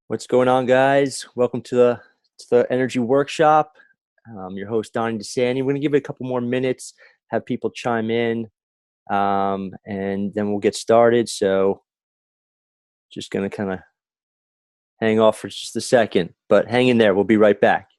What's going on, guys? Welcome to the Energy Workshop. I'm your host, Donnie DeSanti. We're going to give it a couple more minutes, have people chime in, and then we'll get started. So just going to kind of hang off for just a second, but hang in there. We'll be right back.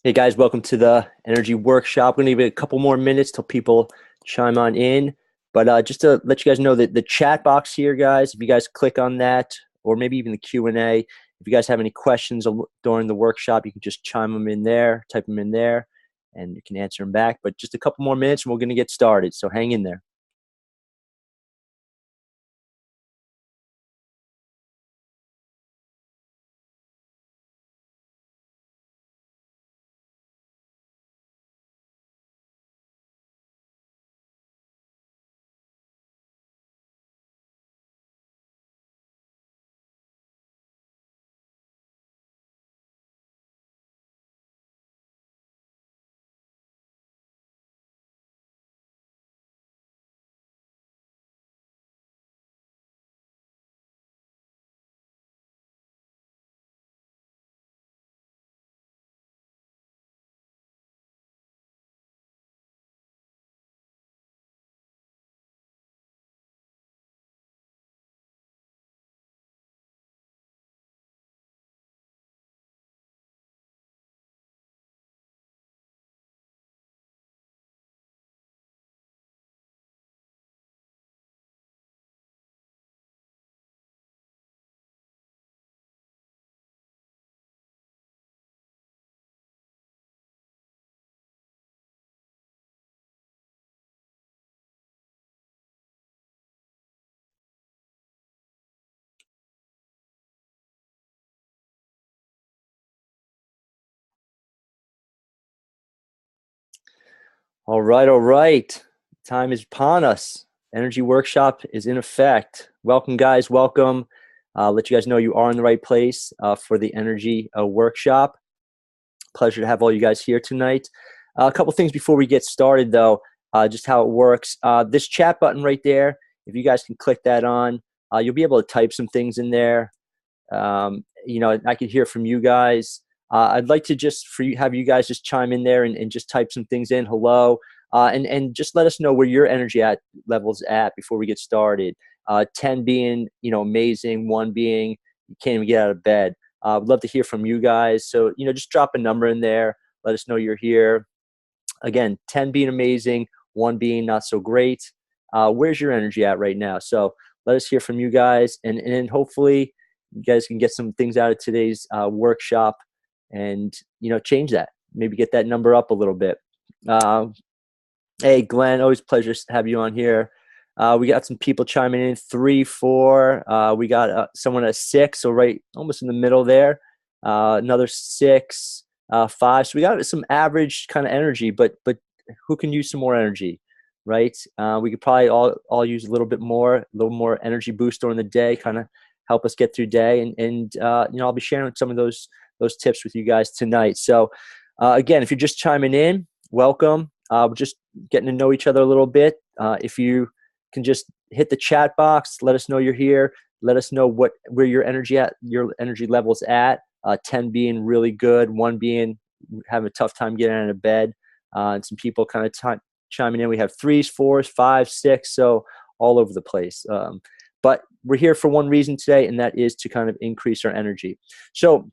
Hey, guys, welcome to the Energy Workshop. We're going to give it a couple more minutes till people chime on in. But just to let you guys know that the chat box here, guys, if you guys click on that, or maybe even the Q&A, if you guys have any questions during the workshop, you can just chime them in there, type them in there, and you can answer them back. But just a couple more minutes and we're going to get started. So hang in there. All right, all right. Time is upon us. Energy Workshop is in effect. Welcome, guys. Welcome. Let you guys know you are in the right place for the Energy Workshop. Pleasure to have all you guys here tonight. A couple things before we get started, though, just how it works. This chat button right there, if you guys can click that on, you'll be able to type some things in there. I can hear from you guys. I'd like to just have you guys just chime in there and just type some things in. Hello, and just let us know where your energy levels at before we get started. 10 being amazing, 1 being you can't even get out of bed. I'd love to hear from you guys. So just drop a number in there. Let us know you're here. Again, 10 being amazing, 1 being not so great. Where's your energy at right now? So let us hear from you guys, and hopefully you guys can get some things out of today's workshop and change that. Maybe get that number up a little bit. Hey, Glenn, always a pleasure to have you on here. We got some people chiming in, 3, 4. We got someone at 6, so right almost in the middle there. Another 6, 5. So we got some average kind of energy, but who can use some more energy? right? We could probably all use a little bit more, a little more energy boost during the day, kind of help us get through day. And I'll be sharing some of those tips with you guys tonight. So again, if you're just chiming in, welcome. We're just getting to know each other a little bit. If you can just hit the chat box, let us know you're here. Let us know where your energy level's at. 10 being really good, 1 being having a tough time getting out of bed, and some people kind of chiming in. We have 3s, 4s, 5s, 6, so all over the place. But we're here for one reason today, and that is to kind of increase our energy. So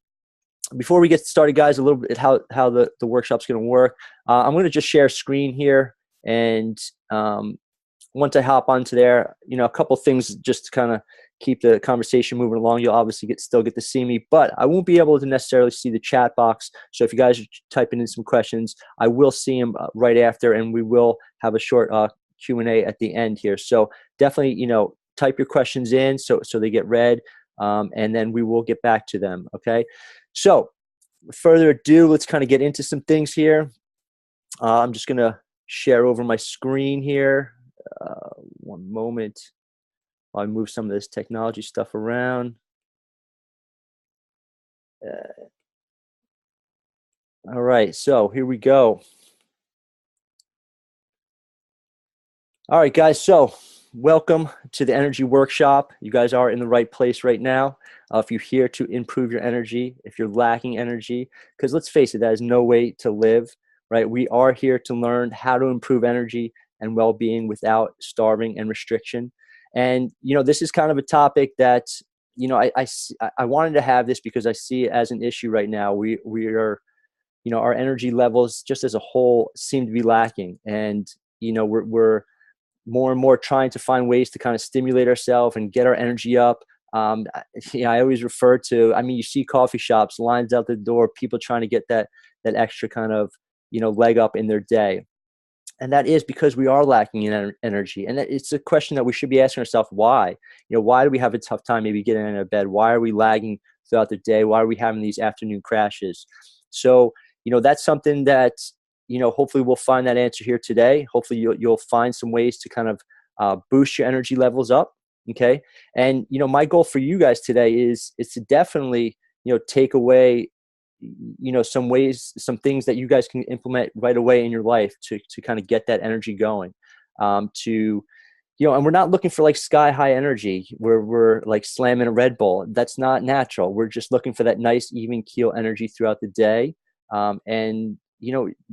before we get started, guys, a little bit how the workshop's going to work. I'm going to just share screen here, and once I hop onto there, a couple things just to kind of keep the conversation moving along. You'll obviously still get to see me, but I won't be able to necessarily see the chat box. So if you guys are typing in some questions, I will see them right after, and we will have a short Q&A at the end here. So definitely, type your questions in so they get read, and then we will get back to them. Okay. So with further ado, let's kind of get into some things here. I'm just going to share over my screen here. One moment. I'll move some of this technology stuff around. All right, so here we go. All right, guys, so welcome to the Energy Workshop. You guys are in the right place right now. If you're here to improve your energy, if you're lacking energy, because let's face it, that is no way to live, right? We are here to learn how to improve energy and well-being without starving and restriction. And, this is kind of a topic that, I wanted to have this because I see it as an issue right now. We are, our energy levels just as a whole seem to be lacking. And, we're more and more trying to find ways to kind of stimulate ourselves and get our energy up. I always refer to, you see coffee shops, lines out the door, people trying to get that extra kind of, leg up in their day. And that is because we are lacking in energy. And it's a question that we should be asking ourselves, why? Why do we have a tough time maybe getting out of bed? Why are we lagging throughout the day? Why are we having these afternoon crashes? So, that's something that, hopefully we'll find that answer here today. Hopefully you'll find some ways to kind of boost your energy levels up. Okay. And, my goal for you guys today is to definitely, take away some things that you guys can implement right away in your life to kind of get that energy going, and we're not looking for like sky high energy where we're like slamming a Red Bull. That's not natural. We're just looking for that nice, even keel energy throughout the day. And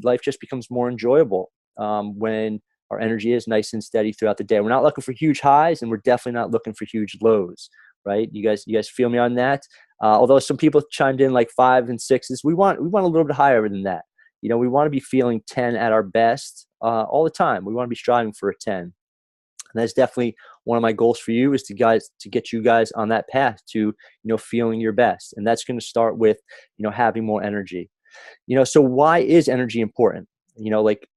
life just becomes more enjoyable, when our energy is nice and steady throughout the day. We're not looking for huge highs, and we're definitely not looking for huge lows, right? You guys feel me on that? Although some people chimed in like 5 and 6s, we want a little bit higher than that. We want to be feeling 10 at our best all the time. We want to be striving for a 10. And that's definitely one of my goals for you, is to get you guys on that path to, feeling your best. And that's going to start with, having more energy. So why is energy important?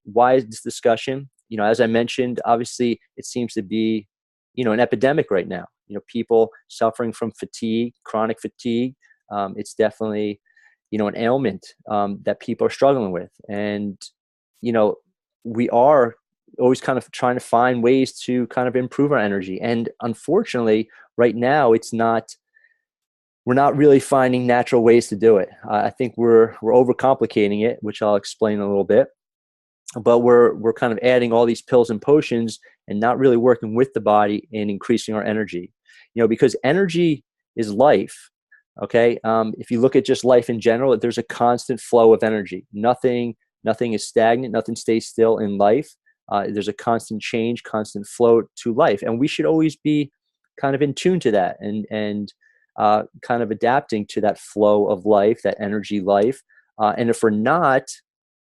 Why is this discussion? As I mentioned, obviously it seems to be, an epidemic right now. People suffering from fatigue, chronic fatigue. It's definitely, an ailment that people are struggling with. And, we are always kind of trying to find ways to kind of improve our energy. And unfortunately, right now, we're not really finding natural ways to do it. I think we're overcomplicating it, which I'll explain in a little bit. But we're kind of adding all these pills and potions and not really working with the body and increasing our energy. Because energy is life. Okay. If you look at just life in general, there's a constant flow of energy. Nothing is stagnant. Nothing stays still in life. There's a constant change, constant flow to life, and we should always be kind of in tune to that and kind of adapting to that flow of life, that energy life. And if we're not,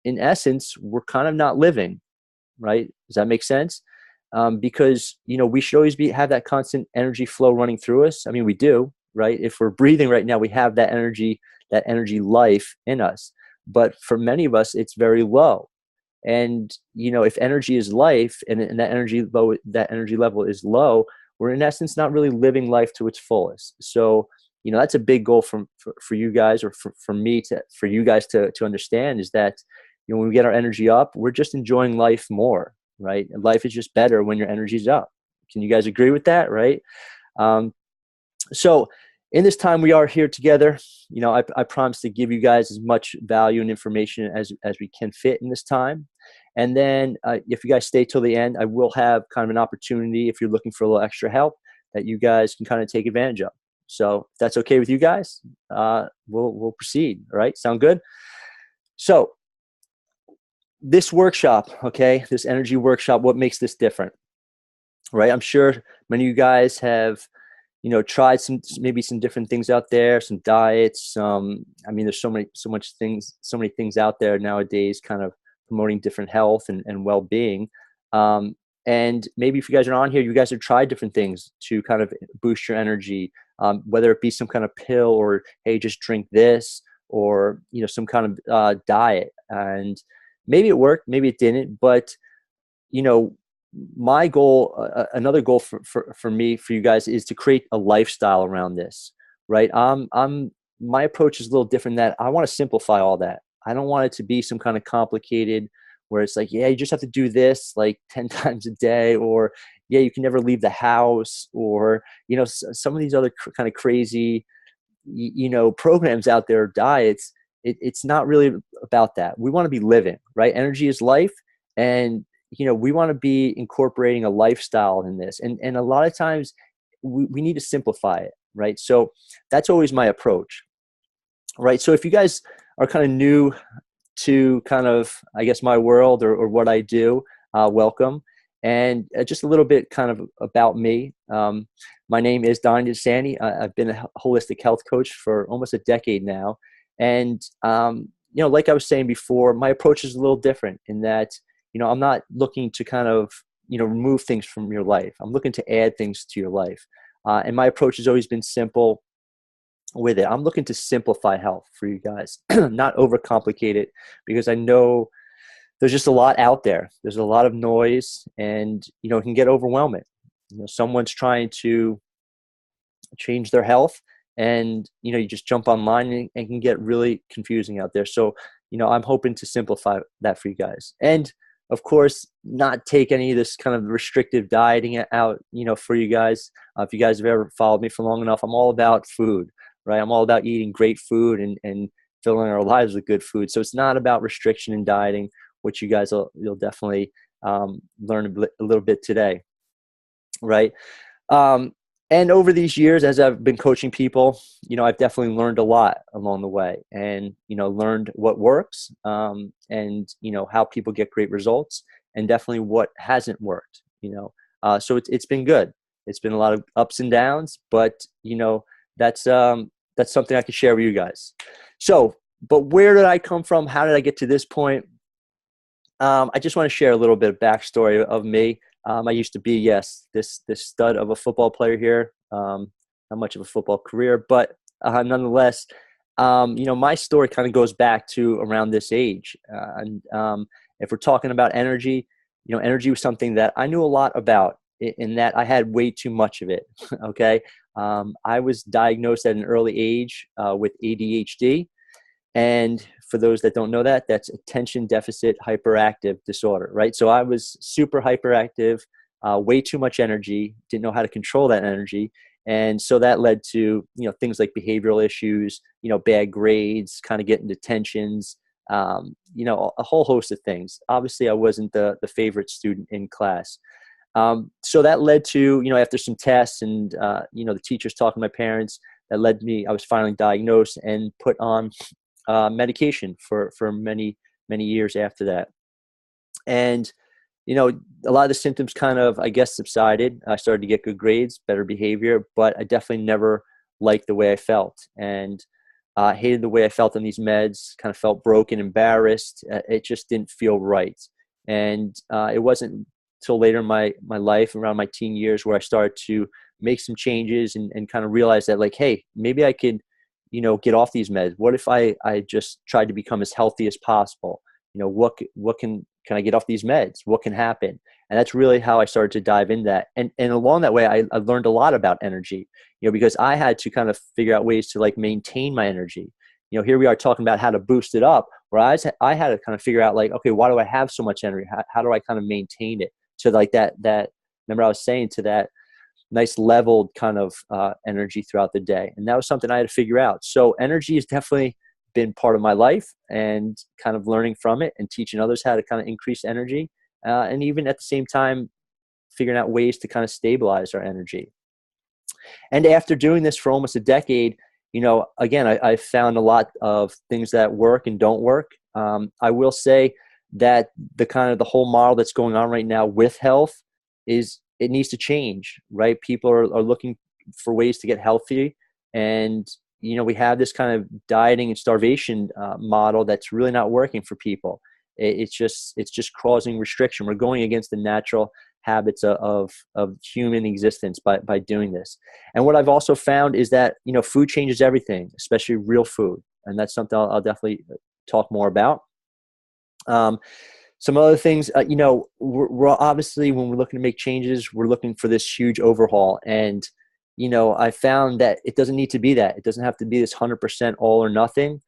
in essence, we're kind of not living, right? Does that make sense? Because, we should always have that constant energy flow running through us. We do, right? If we're breathing right now, we have that energy life in us. But for many of us, it's very low. And, if energy is life and that energy level is low, we're in essence not really living life to its fullest. So, that's a big goal for you guys, or for me for you guys to understand, is that, when we get our energy up, we're just enjoying life more. right? And life is just better when your energy's up. Can you guys agree with that, right? Um, so in this time we are here together, I promise to give you guys as much value and information as we can fit in this time. And then if you guys stay till the end, I will have kind of an opportunity, if you're looking for a little extra help, that you guys can kind of take advantage of. So if that's okay with you guys, we'll proceed. All right, sound good? So this workshop, okay, this energy workshop, what makes this different, right? I'm sure many of you guys have tried maybe some different things out there, some diets. There's so many things out there nowadays, kind of promoting different health and well-being. And maybe if you guys are on here, you guys have tried different things to kind of boost your energy, whether it be some kind of pill or, hey, just drink this, or, some kind of diet. And maybe it worked, maybe it didn't, but, my goal, another goal for me, for you guys, is to create a lifestyle around this, right? My approach is a little different, that I want to simplify all that. I don't want it to be some kind of complicated where it's like, yeah, you just have to do this like 10 times a day, or yeah, you can never leave the house, or, some of these other kind of crazy, programs out there, diets. It's not really about that. We want to be living, right? Energy is life. And we want to be incorporating a lifestyle in this. And a lot of times we need to simplify it, right? So that's always my approach, right? So if you guys are kind of new to kind of, I guess, my world or what I do, welcome. And just a little bit kind of about me. My name is Don DeSanti. I've been a holistic health coach for almost a decade now. And, like I was saying before, my approach is a little different in that, I'm not looking to kind of, remove things from your life. I'm looking to add things to your life. And my approach has always been simple with it. I'm looking to simplify health for you guys, not overcomplicate it, because I know there's just a lot out there. There's a lot of noise, and, it can get overwhelming. Someone's trying to change their health, and, you just jump online and it can get really confusing out there. So, I'm hoping to simplify that for you guys. And of course, not take any of this kind of restrictive dieting out, for you guys. If you guys have ever followed me for long enough, I'm all about food, right? I'm all about eating great food and filling our lives with good food. So it's not about restriction and dieting, which you guys you'll definitely learn a little bit today, right? And over these years, as I've been coaching people, I've definitely learned a lot along the way, and, learned what works, and, how people get great results, and definitely what hasn't worked, so it's been good. It's been a lot of ups and downs, but, that's something I can share with you guys. So, but where did I come from? How did I get to this point? I just want to share a little bit of backstory of me. I used to be, yes, this stud of a football player here. Not much of a football career, but nonetheless, my story kind of goes back to around this age. And if we're talking about energy, energy was something that I knew a lot about, in that I had way too much of it. Okay. I was diagnosed at an early age with ADHD. And for those that don't know that, that's attention deficit hyperactive disorder, right? So I was super hyperactive, way too much energy, didn't know how to control that energy. And so that led to, things like behavioral issues, bad grades, kind of getting detentions, a whole host of things. Obviously, I wasn't the favorite student in class. So that led to, after some tests and, the teachers talking to my parents, that led me, I was finally diagnosed and put on medication for many years after that. And a lot of the symptoms kind of, I guess, subsided. I started to get good grades, better behavior, but I definitely never liked the way I felt, and hated the way I felt on these meds. Kind of felt broken, embarrassed. It just didn't feel right. And it wasn't till later in my life, around my teen years, where I started to make some changes and kind of realize that, like, hey, maybe I could get off these meds. What if I just tried to become as healthy as possible? What can I get off these meds? What can happen? And that's really how I started to dive in that. And along that way, I learned a lot about energy, because I had to kind of figure out ways to, like, maintain my energy. here we are talking about how to boost it up, where I had to kind of figure out like, okay, why do I have so much energy? How do I kind of maintain it to like that, remember I was saying, to that nice leveled kind of energy throughout the day. And that was something I had to figure out. So energy has definitely been part of my life, and kind of learning from it and teaching others how to kind of increase energy. And even at the same time, figuring out ways to kind of stabilize our energy. And after doing this for almost a decade, again, I found a lot of things that work and don't work. I will say that the whole model that's going on right now with health it needs to change, right? People are looking for ways to get healthy. And, we have this kind of dieting and starvation model that's really not working for people. It's just causing restriction. We're going against the natural habits of human existence by doing this. And what I've also found is that, food changes everything, especially real food. And that's something I'll definitely talk more about. Some other things, we're obviously, when we're looking to make changes, we're looking for this huge overhaul. And, I found that it doesn't need to be that. It doesn't have to be this 100% all or nothing.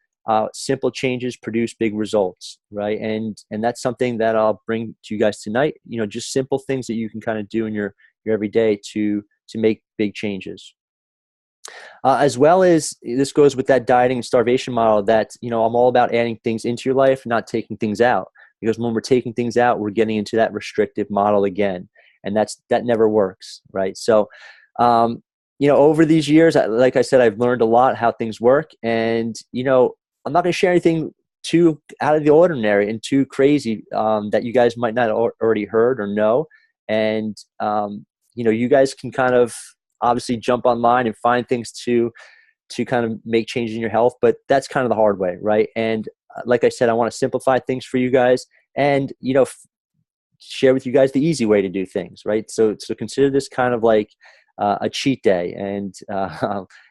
Simple changes produce big results, right? And that's something that I'll bring to you guys tonight. Just simple things that you can kind of do in your everyday to make big changes. As well as, this goes with that dieting and starvation model that, I'm all about adding things into your life, not taking things out. Because when we're taking things out, we're getting into that restrictive model again. And that never works, right? So, over these years, like I said, I've learned a lot how things work. And, I'm not going to share anything too out of the ordinary and too crazy that you guys might not already heard or know. And, you guys can kind of obviously jump online and find things to kind of make changes in your health. But that's kind of the hard way, right? And like I said, I want to simplify things for you guys and, share with you guys the easy way to do things, right? So consider this kind of like a cheat day, and,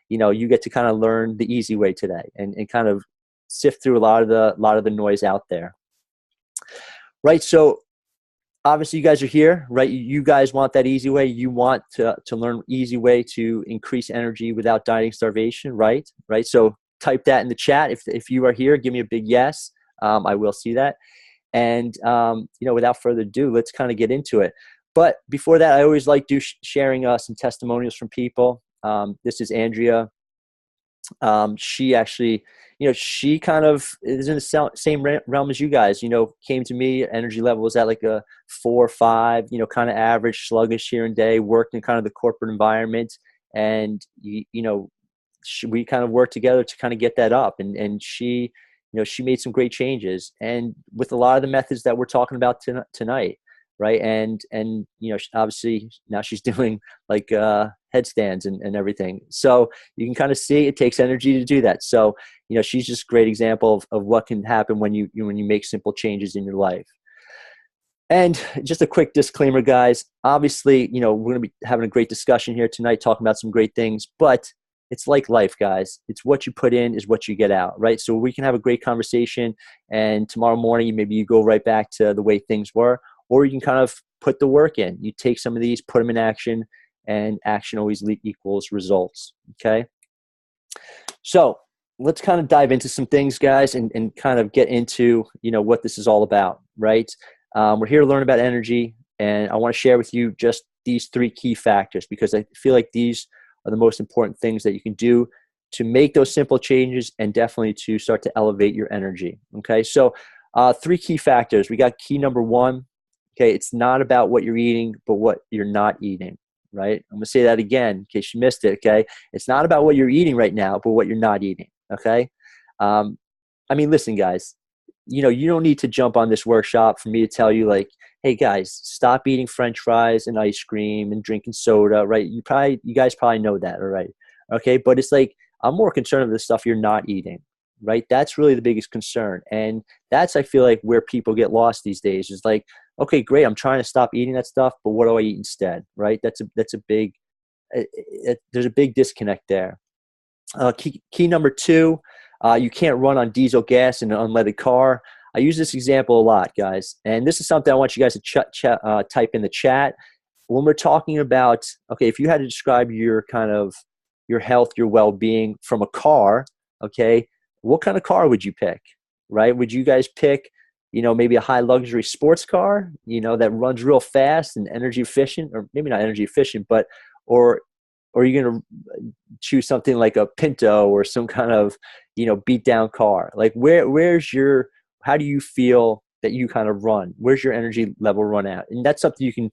you get to kind of learn the easy way today and kind of sift through a lot of the noise out there. Right. So obviously you guys are here, right? You guys want that easy way. You want to learn easy way to increase energy without dieting, starvation, right? Right. So type that in the chat. If you are here, give me a big yes. I will see that. And, without further ado, let's kind of get into it. But before that, I always like sharing some testimonials from people. This is Andrea. She actually, she kind of is in the same realm as you guys, came to me, energy level was at like a 4 or 5, kind of average, sluggish here and day, worked in kind of the corporate environment. And, we kind of worked together to kind of get that up. And she, she made some great changes, and with a lot of the methods that we're talking about tonight. Right. And, obviously now she's doing like, headstands and everything. So you can kind of see it takes energy to do that. So, she's just a great example of what can happen when you make simple changes in your life. And just a quick disclaimer, guys, obviously, we're going to be having a great discussion here tonight, talking about some great things, but it's like life, guys. It's what you put in is what you get out, right? So we can have a great conversation, and tomorrow morning, maybe you go right back to the way things were. Or you can kind of put the work in. You take some of these, put them in action, and action always equals results, okay? So let's kind of dive into some things, guys, and kind of get into, what this is all about, right? We're here to learn about energy, and I want to share with you just these 3 key factors, because I feel like these are the most important things that you can do to make those simple changes and definitely to start to elevate your energy, okay? So 3 key factors. We got key number 1. Okay, it's not about what you're eating, but what you're not eating, right? I'm going to say that again in case you missed it, okay? It's not about what you're eating right now, but what you're not eating, okay? Listen, guys, you don't need to jump on this workshop for me to tell you like, hey, guys, stop eating French fries and ice cream and drinking soda, right? You guys probably know that, all right? Okay, but it's like, I'm more concerned with the stuff you're not eating, right? That's really the biggest concern. And that's, I feel like, where people get lost these days is like, okay, great, I'm trying to stop eating that stuff, but what do I eat instead, right? That's a big, there's a big disconnect there. Key number 2, you can't run on diesel gas in an unleaded car. I use this example a lot, guys. And this is something I want you guys to type in the chat. When we're talking about, okay, if you had to describe your kind of, your health, your well-being from a car, okay, what kind of car would you pick, right? Would you guys pick, maybe a high luxury sports car, that runs real fast and energy efficient, or maybe not energy efficient, but, or are you going to choose something like a Pinto or some kind of, beat down car? Like how do you feel that you kind of run? Where's your energy level run at? And that's something you can,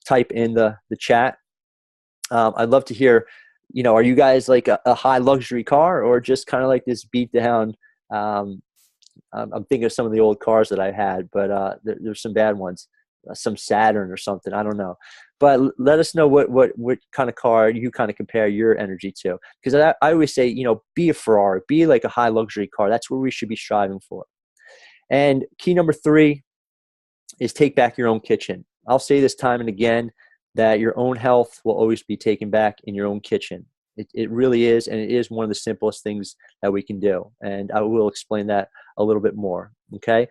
type in the chat. I'd love to hear, are you guys like a high luxury car, or just kind of like this beat down? I'm thinking of some of the old cars that I had, but there's some bad ones, some Saturn or something. I don't know, but let us know what kind of car you kind of compare your energy to. Because I always say, be a Ferrari, be like a high luxury car. That's where we should be striving for. And key number 3 is take back your own kitchen. I'll say this time and again, that your own health will always be taken back in your own kitchen. It really is, and it is one of the simplest things that we can do. And I will explain that a little bit more, okay?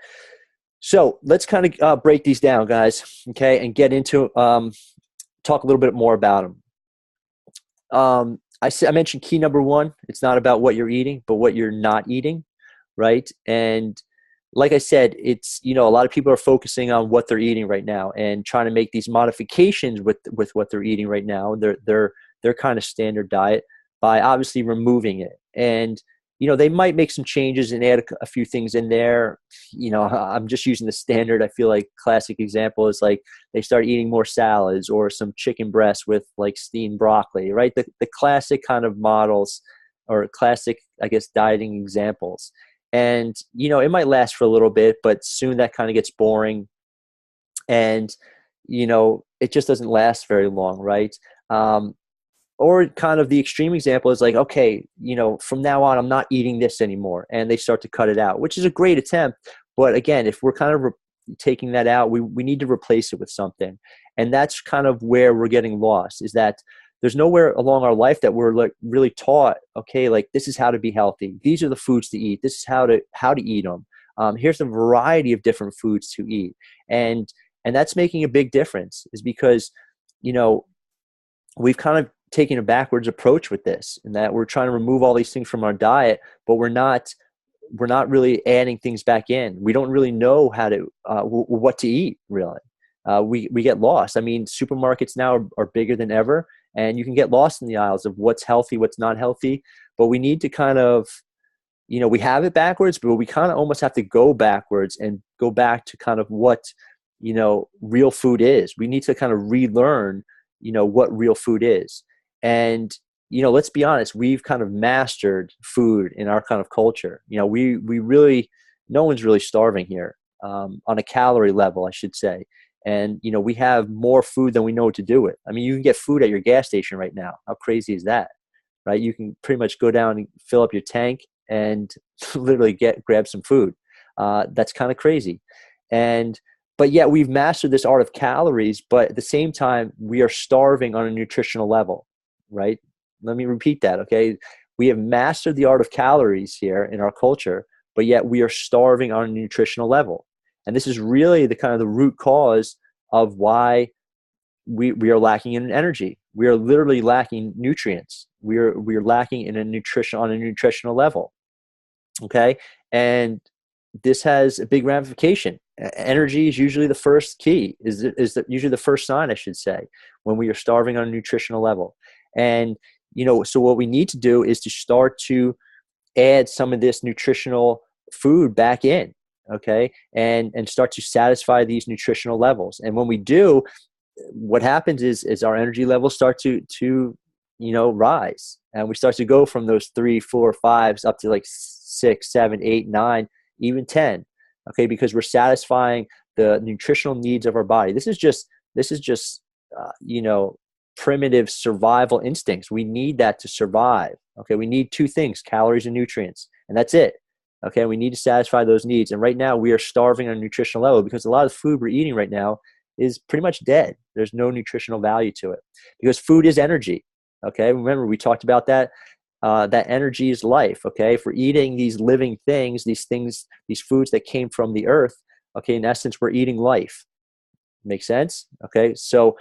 So let's kind of break these down, guys, okay, and get into talk a little bit more about them. I mentioned key number 1. It's not about what you're eating, but what you're not eating, right? And like I said, it's, a lot of people are focusing on what they're eating right now and trying to make these modifications with what they're eating right now, their kind of standard diet, by obviously removing it. And, they might make some changes and add a few things in there. I'm just using the standard. I feel like classic example is like they start eating more salads or some chicken breast with like steamed broccoli, right? The classic kind of models, or classic, I guess, dieting examples. And, it might last for a little bit, but soon that kind of gets boring, and, it just doesn't last very long, right? Or kind of the extreme example is like, okay, from now on, I'm not eating this anymore. And they start to cut it out, which is a great attempt. But again, if we're kind of taking that out, we need to replace it with something. And that's kind of where we're getting lost, is that there's nowhere along our life that we're like really taught, okay, like this is how to be healthy. These are the foods to eat. This is how to eat them. Here's a variety of different foods to eat. And that's making a big difference, is because, we've kind of taken a backwards approach with this, and that we're trying to remove all these things from our diet, but we're not really adding things back in. We don't really know how to, what to eat, really. We get lost. I mean, supermarkets now are bigger than ever, and you can get lost in the aisles of what's healthy, what's not healthy. But we need to kind of, we have it backwards, but we kind of almost have to go backwards and go back to kind of what, real food is. We need to kind of relearn, what real food is. And, let's be honest, we've kind of mastered food in our kind of culture. We really, no one's really starving here, on a calorie level, I should say. And, we have more food than we know what to do with. I mean, you can get food at your gas station right now. How crazy is that, right? You can pretty much go down and fill up your tank and literally grab some food. That's kind of crazy. But yet we've mastered this art of calories, but at the same time, we are starving on a nutritional level, right? Let me repeat that, okay? We have mastered the art of calories here in our culture, but yet we are starving on a nutritional level. And this is really the kind of the root cause of why we are lacking in energy. We are literally lacking nutrients. We are lacking in on a nutritional level. Okay. And this has a big ramification. Energy is usually the first key, usually the first sign, I should say, when we are starving on a nutritional level. And, so what we need to do is to start to add some of this nutritional food back in. Okay. And start to satisfy these nutritional levels. And when we do, what happens is our energy levels start to rise, and we start to go from those 3, 4, 5s up to like 6, 7, 8, 9, even 10. Okay. Because we're satisfying the nutritional needs of our body. This is just primitive survival instincts. We need that to survive. Okay. We need 2 things, calories and nutrients, and that's it. Okay. We need to satisfy those needs. And right now we are starving on a nutritional level because a lot of the food we're eating right now is pretty much dead. There's no nutritional value to it, because food is energy. Okay. Remember, we talked about that. That energy is life. Okay. If we're eating these living things, these foods that came from the earth, okay, in essence, we're eating life. Make sense? Okay. So,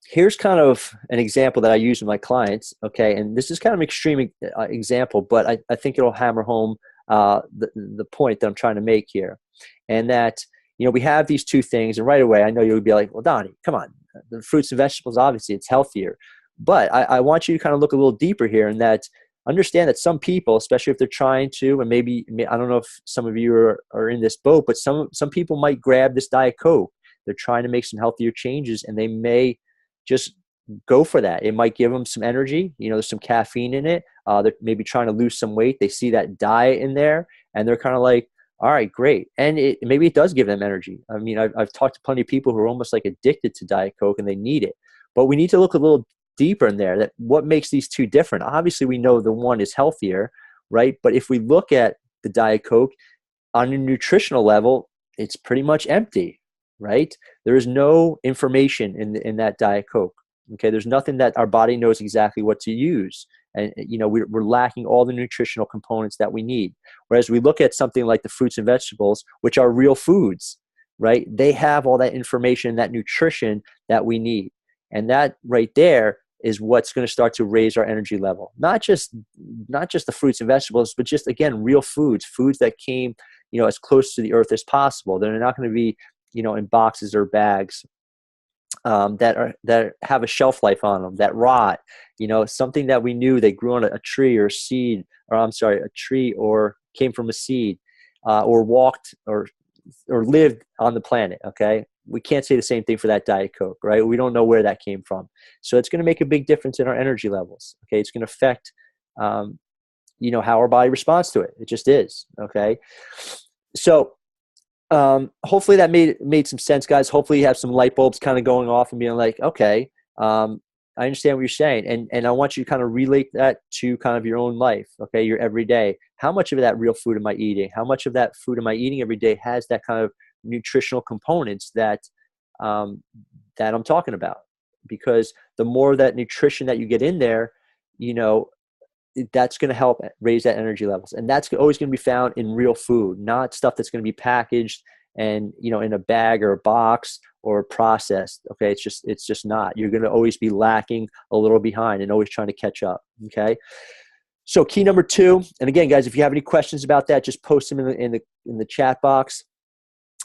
here's kind of an example that I use with my clients. Okay. And this is kind of an extreme example, but I think it'll hammer home the point that I'm trying to make here. And that, we have these two things, and right away, I know you'll be like, well, Donnie, come on. The fruits and vegetables, obviously, it's healthier. But I want you to kind of look a little deeper here, and that understand that some people, especially if they're trying to, and maybe, I don't know if some of you are in this boat, but some people might grab this Diet Coke. They're trying to make some healthier changes, and they may just go for that. It might give them some energy. There's some caffeine in it. They're maybe trying to lose some weight. They see that diet in there, and they're kind of like, all right, great. And maybe it does give them energy. I mean, I've talked to plenty of people who are almost like addicted to Diet Coke, and they need it. But we need to look a little deeper in there, that what makes these two different. Obviously, we know the one is healthier, right? But if we look at the Diet Coke on a nutritional level, it's pretty much empty, right? There is no information in that Diet Coke. Okay, there's nothing that our body knows exactly what to use. And, we're lacking all the nutritional components that we need. Whereas we look at something like the fruits and vegetables, which are real foods, right? They have all that information, that nutrition that we need. And that right there is what's going to start to raise our energy level. Not just the fruits and vegetables, but just, again, real foods that came, as close to the earth as possible. They're not going to be, in boxes or bags that have a shelf life on them, that rot, something that we knew they grew on a tree or a seed, or I'm sorry, a tree or came from a seed, or walked or lived on the planet. Okay. We can't say the same thing for that Diet Coke, right? We don't know where that came from. So it's going to make a big difference in our energy levels. Okay. It's going to affect, how our body responds to it. It just is. Okay. So, hopefully that made some sense, guys. Hopefully you have some light bulbs kind of going off and being like, okay, I understand what you're saying. And I want you to kind of relate that to kind of your own life. Okay. Your everyday, how much of that real food am I eating? How much of that food am I eating every day has that kind of nutritional components that I'm talking about? Because the more of that nutrition that you get in there, that's going to help raise that energy levels. And that's always going to be found in real food, not stuff that's going to be packaged and, in a bag or a box or processed. Okay. It's just not. You're going to always be lacking, a little behind, and always trying to catch up. Okay. So key number 2, and again, guys, if you have any questions about that, just post them in the chat box,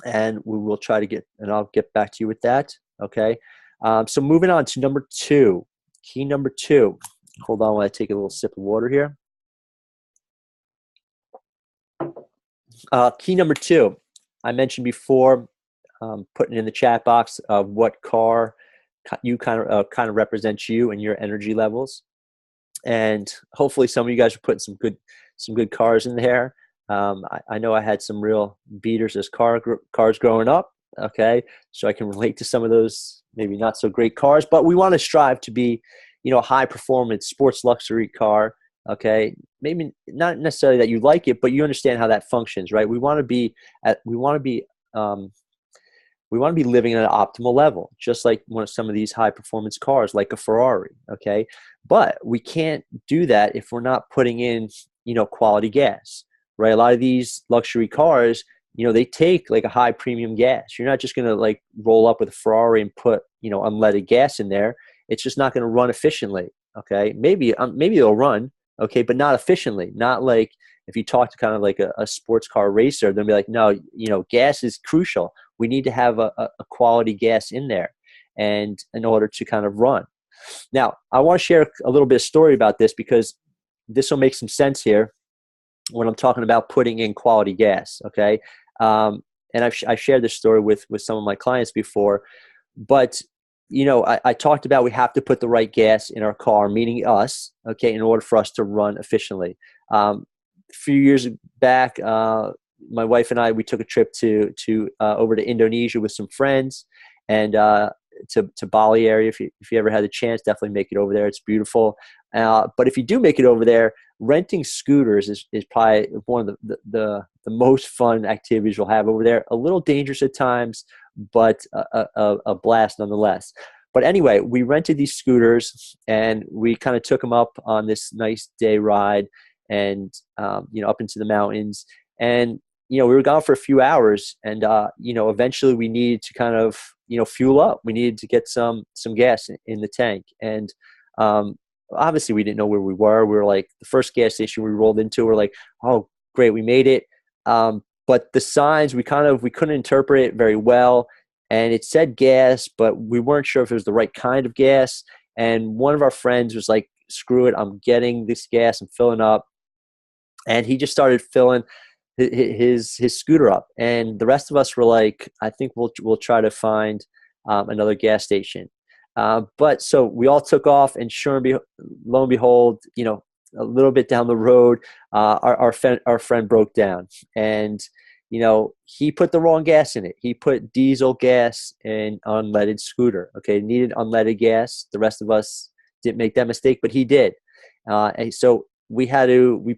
and we will try to and I'll get back to you with that. Okay. So moving on to number 2, key number 2. Hold on while I take a little sip of water here. Key number 2, I mentioned before, putting in the chat box of what car you kind of represents you and your energy levels. And hopefully some of you guys are putting some good cars in there. I know I had some real beaters as cars growing up. Okay. So I can relate to some of those maybe not so great cars, but we want to strive to be, a high performance sports luxury car. Okay. Maybe not necessarily that you like it, but you understand how that functions, right? We want to be living at an optimal level, just like one of some of these high performance cars, like a Ferrari. Okay. But we can't do that if we're not putting in, quality gas, right? A lot of these luxury cars, they take like a high premium gas. You're not just going to like roll up with a Ferrari and put, unleaded gas in there. It's just not going to run efficiently. Okay. Maybe it'll run. Okay. But not efficiently. Not like if you talk to kind of like a sports car racer, they'll be like, no, gas is crucial. We need to have a quality gas in there, and in order to kind of run. Now, I want to share a little bit of story about this, because this will make some sense here when I'm talking about putting in quality gas. Okay. And I've shared this story with some of my clients before, but I talked about we have to put the right gas in our car, meaning us, okay, in order for us to run efficiently. A few years back, my wife and I, we took a trip to over to Indonesia with some friends, and to Bali area. If you ever had the chance, definitely make it over there. It's beautiful. But if you do make it over there, renting scooters is probably one of the most fun activities you'll have over there. A little dangerous at times, but a blast nonetheless. But anyway, we rented these scooters, and we kind of took them up on this nice day ride, and up into the mountains. And we were gone for a few hours, and eventually we needed to kind of fuel up. We needed to get some gas in the tank, and obviously we didn't know where we were. We were like, the first gas station we rolled into, we're like, oh great, we made it. But the signs, we couldn't interpret it very well, and it said gas, but we weren't sure if it was the right kind of gas. And one of our friends was like, screw it, I'm getting this gas, I'm filling up. And he just started filling his scooter up, and the rest of us were like, I think we'll try to find another gas station. But so we all took off, and lo and behold, a little bit down the road, our friend broke down, and he put the wrong gas in it. He put diesel gas in unleaded scooter. Okay, it needed unleaded gas. The rest of us didn't make that mistake, but he did. And so we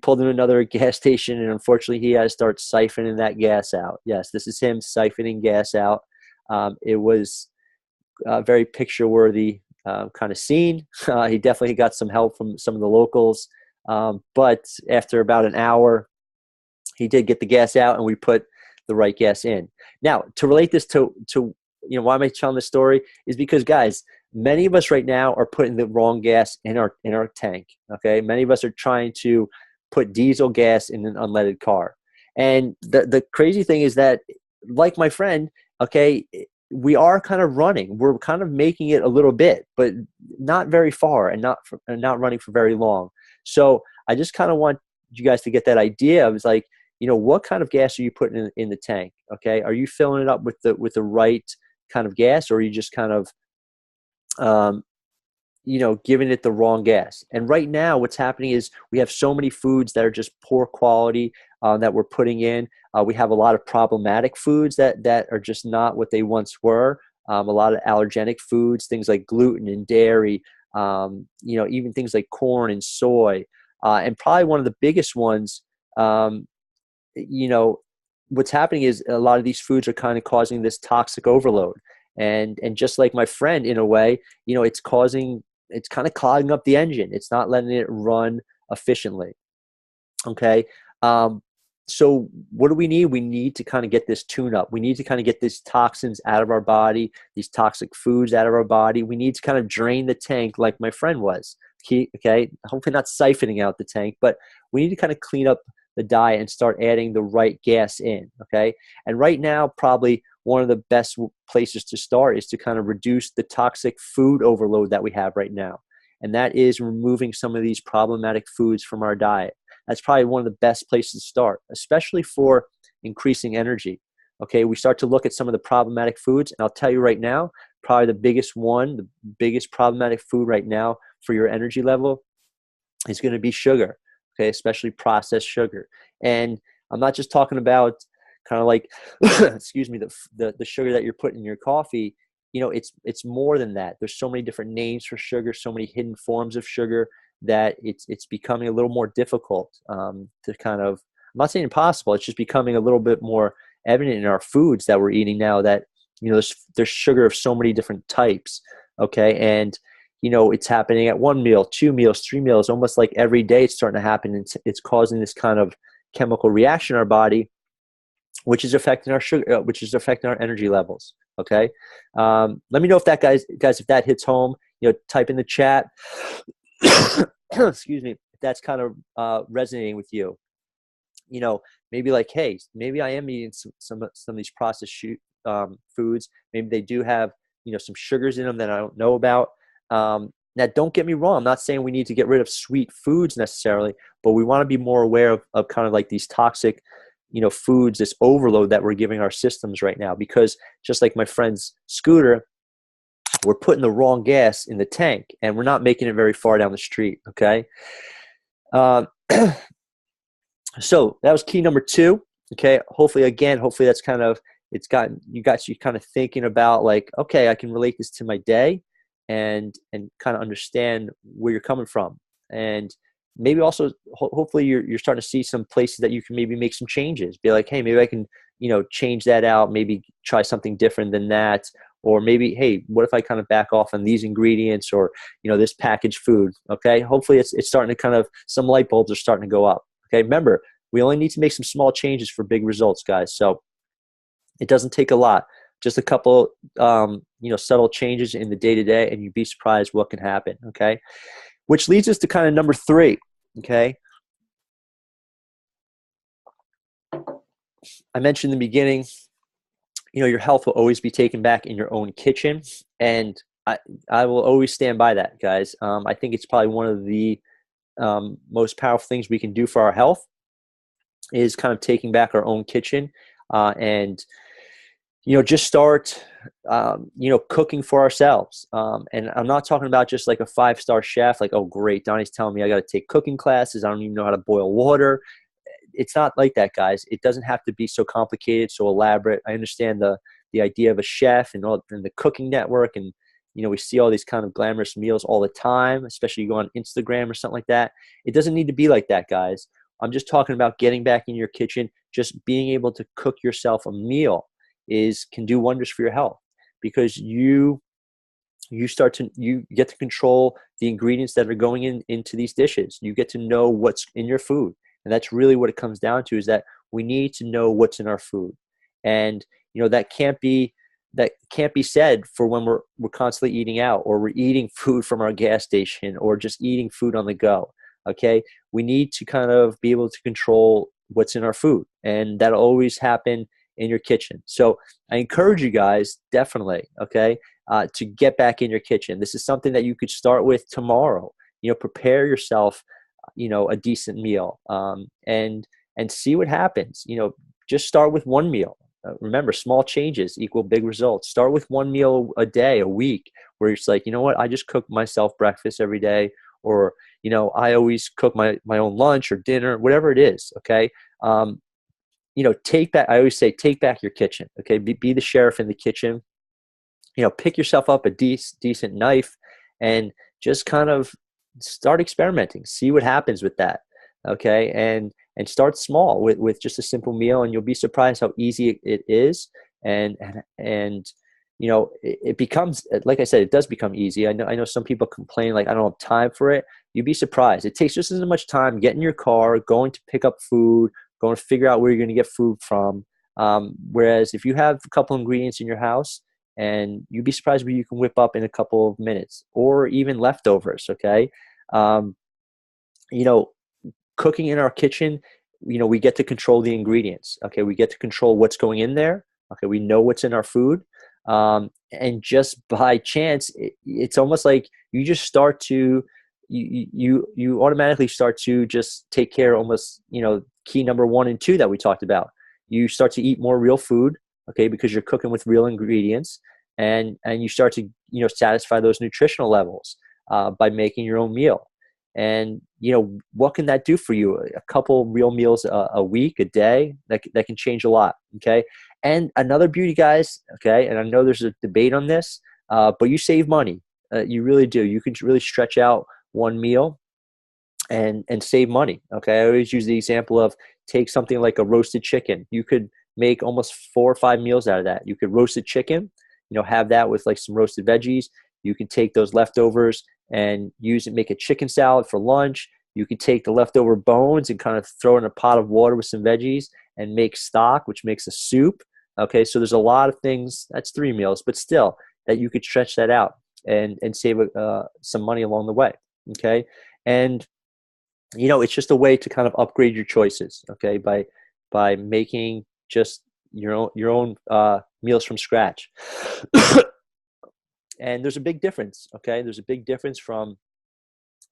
pulled in another gas station, and unfortunately he had to start siphoning that gas out. Yes, this is him siphoning gas out. It was a very picture worthy kind of scene. He definitely got some help from some of the locals. But after about an hour, he did get the gas out, and we put the right gas in. Now, to relate this to why am I telling this story is because, guys, many of us right now are putting the wrong gas in our tank. Okay, many of us are trying to put diesel gas in an unleaded car, and the crazy thing is that, like my friend, okay, we are kind of running. We're kind of making it a little bit, but not very far, and not running for very long. So I just kind of want you guys to get that idea of, it's like, what kind of gas are you putting in the tank? Okay, are you filling it up with the right kind of gas, or are you just kind of giving it the wrong gas? And right now what's happening is we have so many foods that are just poor quality that we're putting in. We have a lot of problematic foods that are just not what they once were. A lot of allergenic foods, things like gluten and dairy, even things like corn and soy. And probably one of the biggest ones, what's happening is a lot of these foods are kind of causing this toxic overload. And just like my friend, in a way, it's kind of clogging up the engine. It's not letting it run efficiently. Okay. So what do we need? We need to kind of get this tune up. We need to kind of get these toxins out of our body, these toxic foods out of our body. We need to kind of drain the tank like my friend was. Okay. Hopefully not siphoning out the tank, but we need to kind of clean up the diet and start adding the right gas in. Okay. And right now, probably one of the best places to start is to kind of reduce the toxic food overload that we have right now. And that is removing some of these problematic foods from our diet. That's probably one of the best places to start, especially for increasing energy. Okay, we start to look at some of the problematic foods, and I'll tell you right now, probably the biggest problematic food right now for your energy level is going to be sugar. Okay, especially processed sugar. And I'm not just talking about kind of like, excuse me, the sugar that you're putting in your coffee. It's more than that. There's so many different names for sugar, so many hidden forms of sugar, that it's becoming a little more difficult to kind of, I'm not saying impossible, it's just becoming a little bit more evident in our foods that we're eating now, that there's sugar of so many different types. Okay, and it's happening at 1 meal, 2 meals, 3 meals, almost like every day it's starting to happen. It's causing this kind of chemical reaction in our body, which is affecting our sugar, which is affecting our energy levels. Okay, let me know if that guys, if that hits home. Type in the chat. Excuse me, if that's kind of resonating with you. Maybe like, hey, maybe I am eating some of these processed foods. Maybe they do have some sugars in them that I don't know about. Now, don't get me wrong. I'm not saying we need to get rid of sweet foods necessarily, but we want to be more aware of kind of like these toxic foods, this overload that we're giving our systems right now. Because just like my friend's scooter, we're putting the wrong gas in the tank, and we're not making it very far down the street. Okay. So that was key number 2. Okay. Hopefully that's kind of, you kind of thinking about like, okay, I can relate this to my day and kind of understand where you're coming from. And maybe also, hopefully you're starting to see some places that you can maybe make some changes. Be like, hey, maybe I can, change that out, maybe try something different than that. Or maybe, hey, what if I kind of back off on these ingredients, or, this packaged food? Okay. Hopefully it's starting to kind of, some light bulbs are starting to go up. Okay. Remember, We only need to make some small changes for big results, guys. So it doesn't take a lot. Just a couple, subtle changes in the day-to-day, and you'd be surprised what can happen, okay? Which leads us to kind of number 3, okay? I mentioned in the beginning, your health will always be taken back in your own kitchen, and I will always stand by that, guys. I think it's probably one of the most powerful things we can do for our health is kind of taking back our own kitchen, and just start, cooking for ourselves. And I'm not talking about just like a 5-star chef, like, oh, great, Donnie's telling me I got to take cooking classes. I don't even know how to boil water. It's not like that, guys. It doesn't have to be so complicated, so elaborate. I understand the idea of a chef and the Cooking Network, and we see all these kind of glamorous meals all the time, especially you go on Instagram or something like that. It doesn't need to be like that, guys. I'm just talking about getting back in your kitchen, just being able to cook yourself a meal can do wonders for your health, because you get to control the ingredients that are going into these dishes. You get to know what's in your food. And that's really what it comes down to, is that we need to know what's in our food. And, that can't be said for when we're constantly eating out, or we're eating food from our gas station, or just eating food on the go. Okay. We need to kind of be able to control what's in our food, and that'll always happen in your kitchen. So I encourage you guys, definitely, okay, to get back in your kitchen. This is something that you could start with tomorrow. Prepare yourself, a decent meal, and see what happens. Just start with one meal. Remember, small changes equal big results. Start with one meal a day, a week, where it's like, what, I just cook myself breakfast every day, or, I always cook my own lunch or dinner, whatever it is, okay? Take back, I always say, take back your kitchen, okay? Be the sheriff in the kitchen. Pick yourself up a decent knife, and just kind of start experimenting. See what happens with that, okay? And start small with just a simple meal, and you'll be surprised how easy it is. And it becomes, like I said, it does become easy. I know some people complain, like, I don't have time for it. You'd be surprised. It takes just as much time getting in your car, going to pick up food, going to figure out where you're going to get food from. Whereas if you have a couple ingredients in your house, and you'd be surprised what you can whip up in a couple of minutes, or even leftovers, okay? Cooking in our kitchen, we get to control the ingredients, okay? We get to control what's going in there, okay? We know what's in our food. And just by chance, it's almost like you just start to, you automatically start to just take care of almost, key number 1 and 2 that we talked about. You start to eat more real food, okay, because you're cooking with real ingredients, and you start to, satisfy those nutritional levels by making your own meal. And, what can that do for you? A couple real meals a week, a day, that can change a lot, okay? And another beauty, guys, okay, and I know there's a debate on this, but you save money. You really do. You can really stretch out one meal and save money, okay? I always use the example of, take something like a roasted chicken. You could make almost 4 or 5 meals out of that. You could roast a chicken, have that with like some roasted veggies. You can take those leftovers and make a chicken salad for lunch. You could take the leftover bones and kind of throw in a pot of water with some veggies and make stock, which makes a soup. Okay, so there's a lot of things. That's 3 meals, but still, that you could stretch that out and save some money along the way. Okay, and it's just a way to kind of upgrade your choices. Okay, by making just your own meals from scratch. And there's a big difference. Okay, there's a big difference from,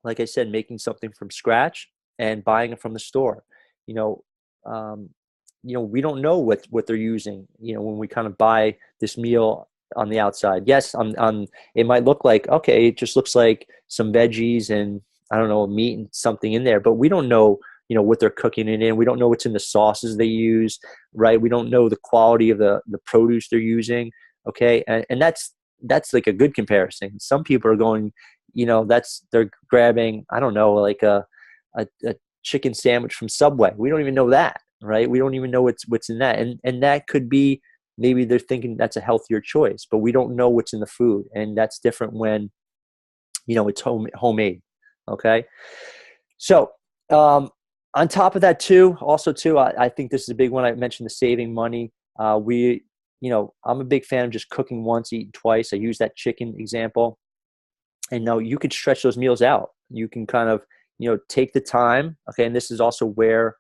like I said, making something from scratch and buying it from the store. We don't know what they're using, when we kind of buy this meal on the outside. Yes, it might look like, okay, it just looks like some veggies and, I don't know, meat and something in there, but we don't know, what they're cooking it in. We don't know what's in the sauces they use, right? We don't know the quality of the produce they're using. Okay. And that's like a good comparison. Some people are going, they're grabbing, I don't know, like a chicken sandwich from Subway. We don't even know that, right? We don't even know what's in that. And that could be, maybe they're thinking that's a healthier choice, but we don't know what's in the food. And that's different when, it's homemade. Okay. So, On top of that too, also too, I think this is a big one. I mentioned the saving money. I'm a big fan of just cooking once, eating twice. I use that chicken example. And now you could stretch those meals out. You can kind of, take the time. Okay. And this is also where,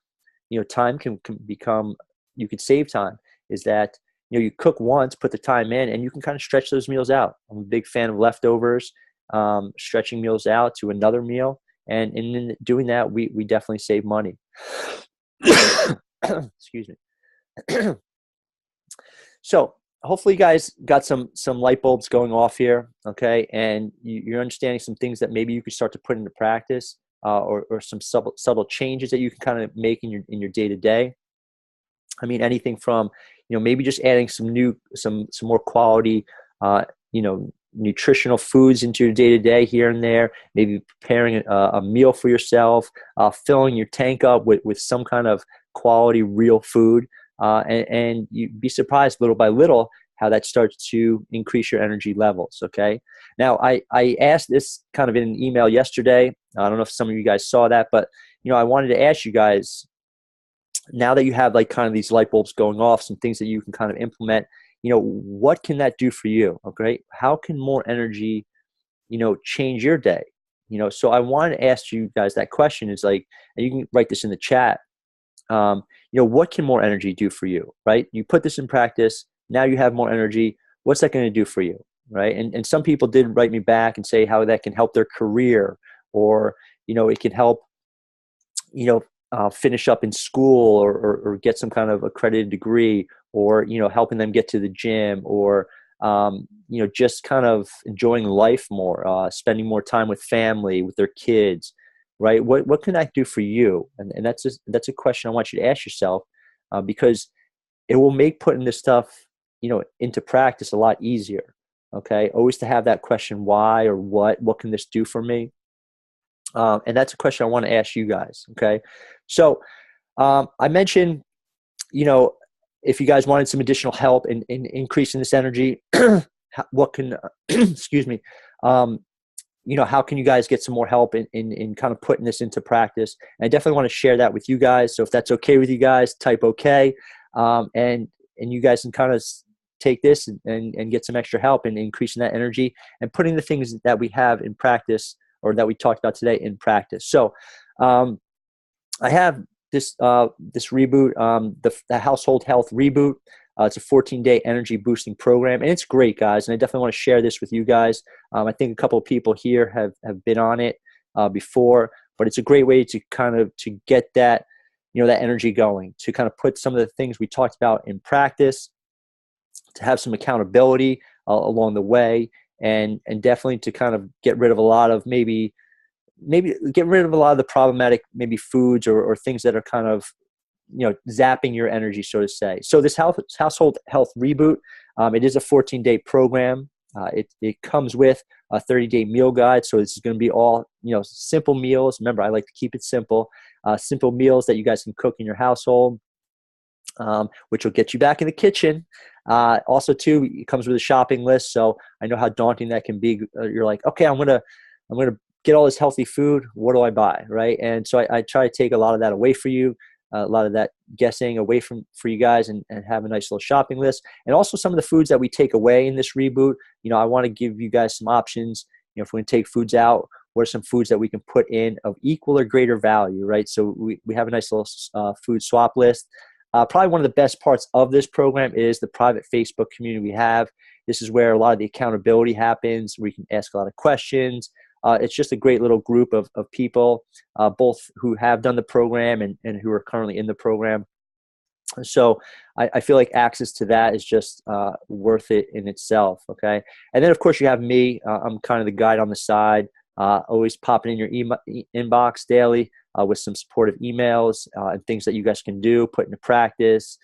time can become, you could save time, is that, you cook once, put the time in, and you can kind of stretch those meals out. I'm a big fan of leftovers, stretching meals out to another meal. And in doing that, we definitely save money. Excuse me. So hopefully you guys got some light bulbs going off here, okay? And you're understanding some things that maybe you could start to put into practice, or some subtle changes that you can kind of make in your day to day. I mean, anything from, maybe just adding some more quality, nutritional foods into your day to day here and there. Maybe preparing a meal for yourself, filling your tank up with some kind of quality, real food. And you'd be surprised little by little how that starts to increase your energy levels. Okay. Now I asked this kind of in an email yesterday. I don't know if some of you guys saw that, but I wanted to ask you guys, now that you have like kind of these light bulbs going off, some things that you can kind of implement, what can that do for you? Okay. How can more energy, change your day? So I wanted to ask you guys that question, is like, and you can write this in the chat. What can more energy do for you, right? You put this in practice. Now you have more energy. What's that going to do for you, right? And some people did write me back and say how that can help their career, or, it can help, finish up in school, or get some kind of accredited degree, or, helping them get to the gym, or, just kind of enjoying life more, spending more time with family, with their kids, right? What can that do for you? And that's a question I want you to ask yourself, because it will make putting this stuff, into practice a lot easier. Okay. Always to have that question, why, or what can this do for me? And that's a question I want to ask you guys. Okay. So, I mentioned, if you guys wanted some additional help in increasing this energy, what can, excuse me, how can you guys get some more help in kind of putting this into practice? And I definitely want to share that with you guys. So if that's okay with you guys, type okay. And you guys can kind of take this and get some extra help in increasing that energy and putting the things that we have in practice, or that we talked about today, in practice. So I have this reboot, the Household Health Reboot. It's a 14-day energy boosting program, and it's great, guys. And I definitely want to share this with you guys. I think a couple of people here have been on it before, but it's a great way to kind of to get that, that energy going, to kind of put some of the things we talked about in practice, to have some accountability along the way, and definitely to kind of get rid of a lot of maybe get rid of a lot of the problematic maybe foods, or things that are kind of, zapping your energy, so to say. So this Household Health Reboot, it is a 14-day program. It comes with a 30-day meal guide. So this is going to be all, simple meals. Remember, I like to keep it simple. Simple meals that you guys can cook in your household, which will get you back in the kitchen. Also, too, it comes with a shopping list. So I know how daunting that can be. You're like, okay, I'm gonna get all this healthy food. What do I buy, right? And so I try to take a lot of that away for you. A lot of that guessing away for you guys, and have a nice little shopping list. And also some of the foods that we take away in this reboot, I want to give you guys some options. If we're going to take foods out, what are some foods that we can put in of equal or greater value, right? So we have a nice little food swap list. Probably one of the best parts of this program is the private Facebook community we have. This is where a lot of the accountability happens, where you can ask a lot of questions. It's just a great little group of people, both who have done the program and who are currently in the program. So I feel like access to that is just worth it in itself, okay? And then, of course, you have me. I'm kind of the guide on the side, always popping in your inbox daily with some supportive emails and things that you guys can do, put into practice,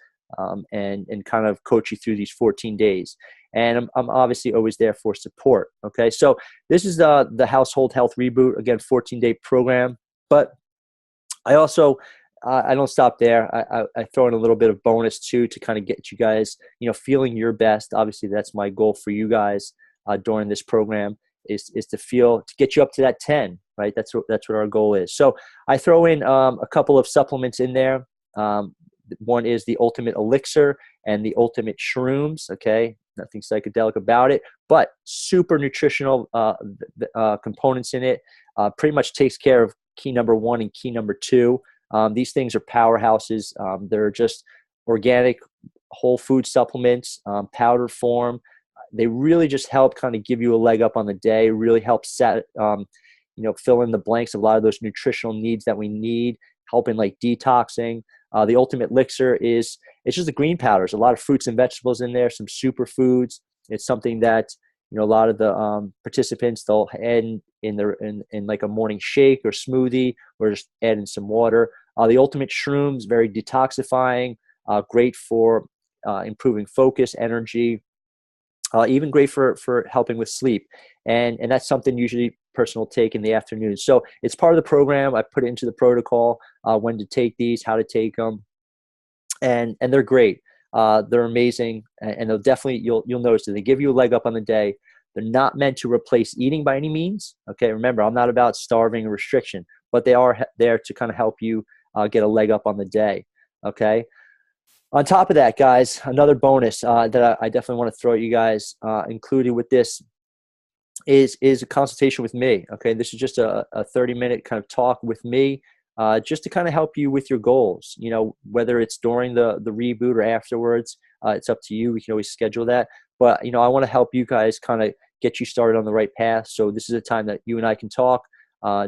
and kind of coach you through these 14 days. And I'm obviously always there for support. Okay, so this is the Household Health Reboot, again, 14-day program. But I also I don't stop there. I throw in a little bit of bonus too, to kind of get you guys, feeling your best. Obviously, that's my goal for you guys during this program, is to get you up to that 10, right? That's what our goal is. So I throw in a couple of supplements in there. One is the Ultimate Elixir and the Ultimate Shrooms. Okay, nothing psychedelic about it, but super nutritional components in it. Pretty much takes care of key number 1 and key number 2. These things are powerhouses. They're just organic, whole food supplements, powder form. They really just help kind of give you a leg up on the day. Really help fill in the blanks of a lot of those nutritional needs that we need. Helping like detoxing. The Ultimate Elixir it's just the green powders. A lot of fruits and vegetables in there. Some superfoods. It's something that a lot of the participants, they'll add in like a morning shake or smoothie, or just add in some water. The Ultimate Shrooms, very detoxifying, great for improving focus, energy, even great for helping with sleep. And that's something usually person will take in the afternoon. So it's part of the program. I put it into the protocol, when to take these, how to take them. And they're great. They're amazing. And they'll definitely, you'll notice that they give you a leg up on the day. They're not meant to replace eating by any means. Okay. Remember, I'm not about starving or restriction, but they are there to kind of help you get a leg up on the day. Okay. On top of that, guys, another bonus that I definitely want to throw at you guys, included with this, is a consultation with me. Okay, this is just a 30-minute kind of talk with me, just to kind of help you with your goals. Whether it's during the reboot or afterwards, it's up to you. We can always schedule that. But I want to help you guys kind of get you started on the right path. So this is a time that you and I can talk,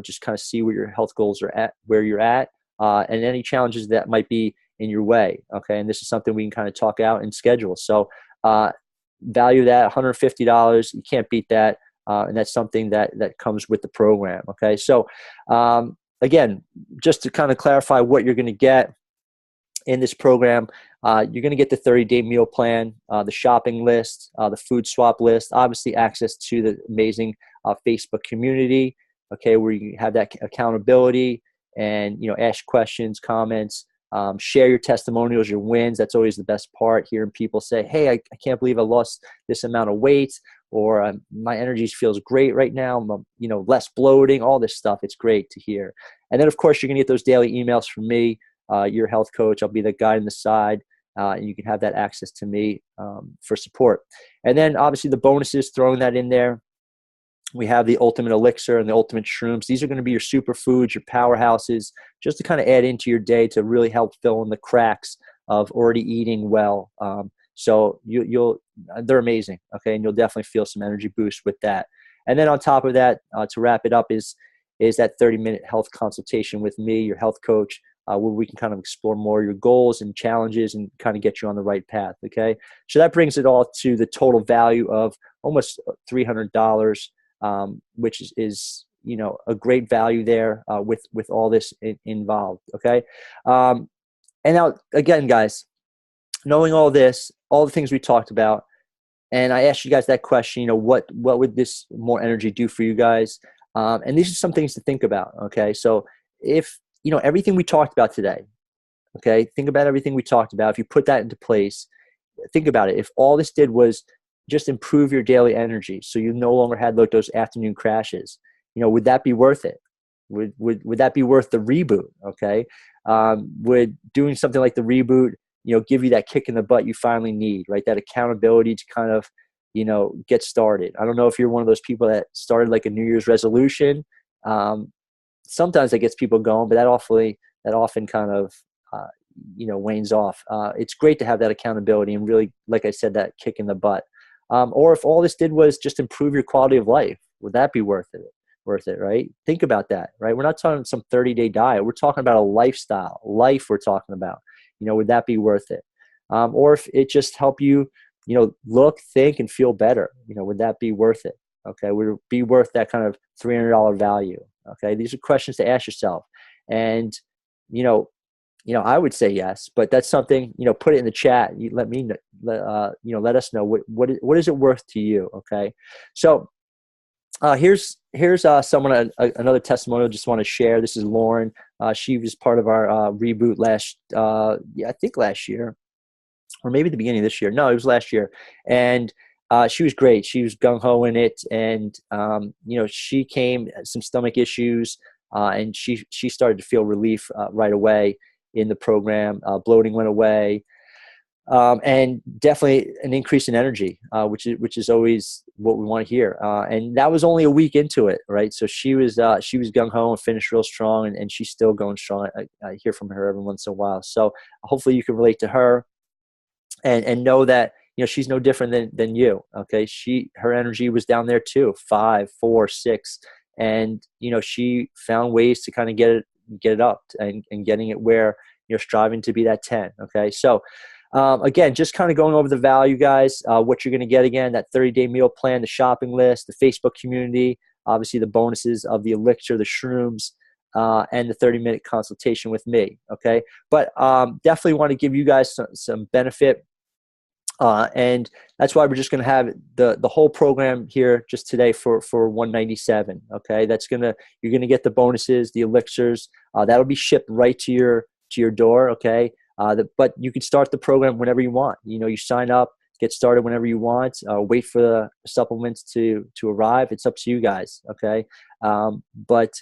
just kind of see where your health goals are at, where you're at, and any challenges that might be in your way. Okay, and this is something we can kind of talk out and schedule. So value that $150. You can't beat that. And that's something that comes with the program. Okay. So, again, just to kind of clarify what you're going to get in this program, you're going to get the 30-day meal plan, the shopping list, the food swap list, obviously access to the amazing Facebook community. Okay. Where you have that accountability and, ask questions, comments, share your testimonials, your wins. That's always the best part. Hearing people say, hey, I can't believe I lost this amount of weight, or my energy feels great right now. I'm, less bloating, all this stuff. It's great to hear. And then, of course, you're going to get those daily emails from me, your health coach. I'll be the guide on the side, and you can have that access to me for support. And then, obviously, the bonuses, throwing that in there. We have the Ultimate Elixir and the Ultimate Shrooms. These are going to be your superfoods, your powerhouses, just to kind of add into your day to really help fill in the cracks of already eating well. So they're amazing. Okay. And you'll definitely feel some energy boost with that. And then on top of that, to wrap it up, is that 30-minute health consultation with me, your health coach, where we can kind of explore more your goals and challenges and kind of get you on the right path. Okay. So that brings it all to the total value of almost $300, which is a great value there, with all this involved. Okay. And now again, guys, knowing all this, all the things we talked about, and I asked you guys that question, what would this more energy do for you guys? And these are some things to think about. Okay. So if, everything we talked about today, okay, think about everything we talked about. If you put that into place, think about it. If all this did was just improve your daily energy, so you no longer had those afternoon crashes, would that be worth it? Would that be worth the reboot? Okay. Would doing something like the reboot, give you that kick in the butt you finally need, right? That accountability to kind of, get started. I don't know if you're one of those people that started like a New Year's resolution. Sometimes that gets people going, but that often kind of, wanes off. It's great to have that accountability and really, like I said, that kick in the butt. Or if all this did was just improve your quality of life, would that be worth it, right? Think about that, right? We're not talking some 30-day diet. We're talking about a lifestyle, life we're talking about. Would that be worth it? Or if it just help you, look, think, and feel better, would that be worth it? Okay. Would it be worth that kind of $300 value? Okay. These are questions to ask yourself. And, I would say yes, but that's something, put it in the chat. You let me, let us know what is it worth to you? Okay. So, here's someone, another testimonial I just want to share. This is Lauren. She was part of our reboot I think last year, or maybe the beginning of this year. No, it was last year. And She was great. She was gung-ho in it. And, she came some stomach issues, and she started to feel relief right away in the program. Bloating went away. And definitely an increase in energy, which is always what we want to hear. And that was only a week into it, right? So she was gung ho and finished real strong, and she's still going strong. I hear from her every once in a while. So hopefully you can relate to her, and know that she's no different than you. Okay, her energy was down there too, 5, 4, 6, and she found ways to kind of get it up and getting it where you're striving to be that 10. Okay, so. Again, just kind of going over the value, guys, what you're going to get again, that 30-day meal plan, the shopping list, the Facebook community, obviously the bonuses of the elixir, the shrooms, and the 30-minute consultation with me, okay? But definitely want to give you guys some benefit, and that's why we're just going to have the whole program here just today for $197, okay? You're going to get the bonuses, the elixirs, that'll be shipped right to your door, okay? But you can start the program whenever you want. You sign up, get started whenever you want. Wait for the supplements to arrive. It's up to you guys, okay? But